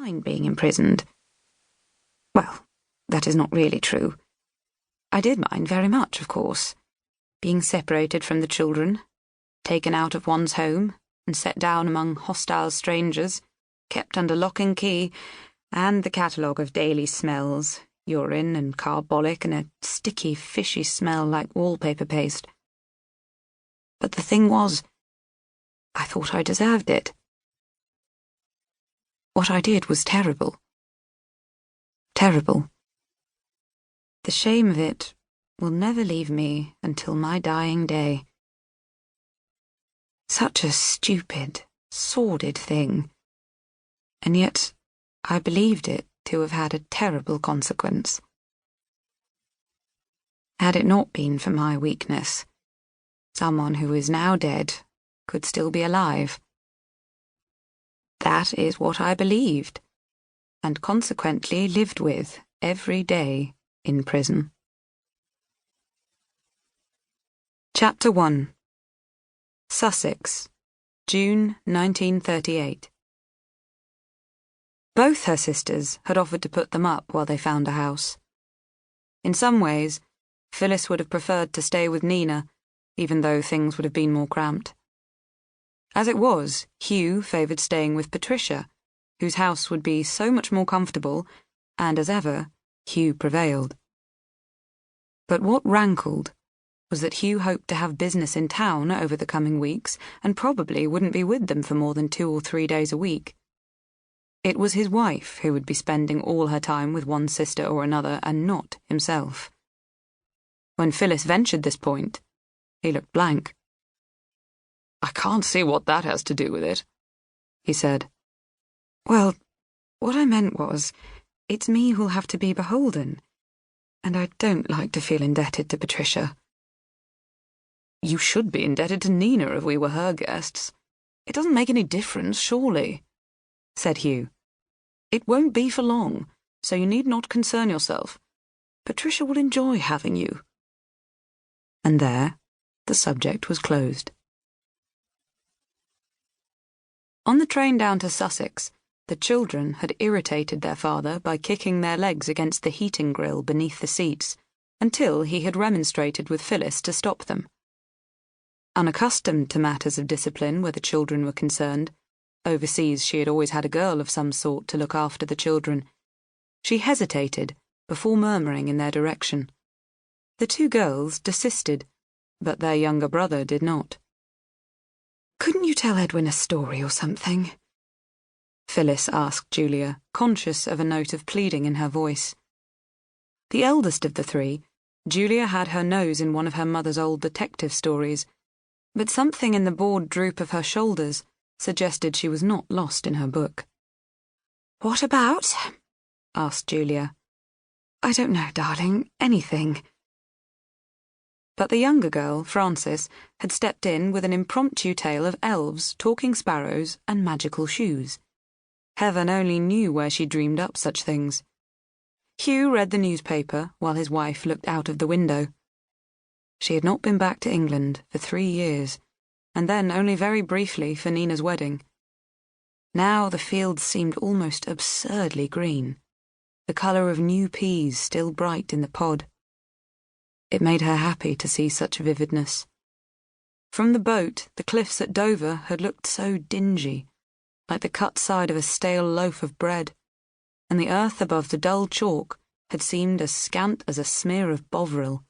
mind being imprisoned. Well, that is not really true. I did mind very much, of course. Being separated from the children, taken out of one's home, and set down among hostile strangers, kept under lock and key, and the catalogue of daily smells, urine and carbolic and a sticky, fishy smell like wallpaper paste. But the thing was, I thought I deserved it. What I did was terrible. Terrible. The shame of it will never leave me until my dying day. Such a stupid, sordid thing. And yet I believed it to have had a terrible consequence. Had it not been for my weakness, someone who is now dead could still be alive. That is what I believed, and consequently lived with every day in prison. Chapter 1. Sussex, June 1938. Both her sisters had offered to put them up while they found a house. In some ways, Phyllis would have preferred to stay with Nina, even though things would have been more cramped. As it was, Hugh favoured staying with Patricia, whose house would be so much more comfortable, and as ever, Hugh prevailed. But what rankled was that Hugh hoped to have business in town over the coming weeks and probably wouldn't be with them for more than 2 or 3 days a week. It was his wife who would be spending all her time with one sister or another and not himself. When Phyllis ventured this point, he looked blank. "I can't see what that has to do with it," he said. "Well, what I meant was, it's me who'll have to be beholden, and I don't like to feel indebted to Patricia." "You should be indebted to Nina if we were her guests. It doesn't make any difference, surely," said Hugh. "It won't be for long, so you need not concern yourself. Patricia will enjoy having you." And there, the subject was closed. On the train down to Sussex, the children had irritated their father by kicking their legs against the heating grill beneath the seats, until he had remonstrated with Phyllis to stop them. Unaccustomed to matters of discipline where the children were concerned, overseas she had always had a girl of some sort to look after the children, she hesitated before murmuring in their direction. The 2 girls desisted, but their younger brother did not. "Couldn't you tell Edwin a story or something?" Phyllis asked Julia, conscious of a note of pleading in her voice. The eldest of the 3, Julia had her nose in one of her mother's old detective stories, but something in the bored droop of her shoulders suggested she was not lost in her book. "What about?" asked Julia. "I don't know, darling. Anything." But the younger girl, Frances, had stepped in with an impromptu tale of elves, talking sparrows, and magical shoes. Heaven only knew where she dreamed up such things. Hugh read the newspaper while his wife looked out of the window. She had not been back to England for 3 years, and then only very briefly for Nina's wedding. Now the fields seemed almost absurdly green, the colour of new peas still bright in the pod. It made her happy to see such vividness. From the boat, the cliffs at Dover had looked so dingy, like the cut side of a stale loaf of bread, and the earth above the dull chalk had seemed as scant as a smear of Bovril.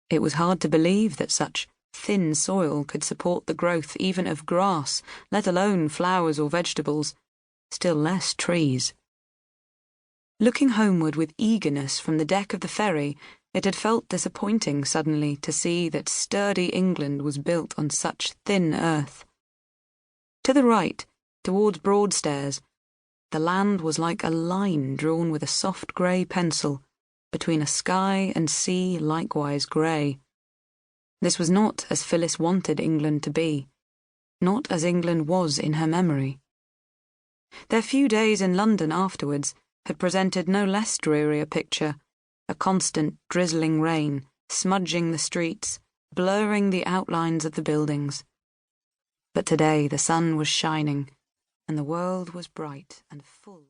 It was hard to believe that such thin soil could support the growth even of grass, let alone flowers or vegetables, still less trees. Looking homeward with eagerness from the deck of the ferry, it had felt disappointing suddenly to see that sturdy England was built on such thin earth. To the right, towards Broadstairs, the land was like a line drawn with a soft grey pencil, between a sky and sea likewise grey. This was not as Phyllis wanted England to be, not as England was in her memory. Their few days in London afterwards had presented no less dreary a picture, a constant drizzling rain, smudging the streets, blurring the outlines of the buildings. But today the sun was shining, and the world was bright and full.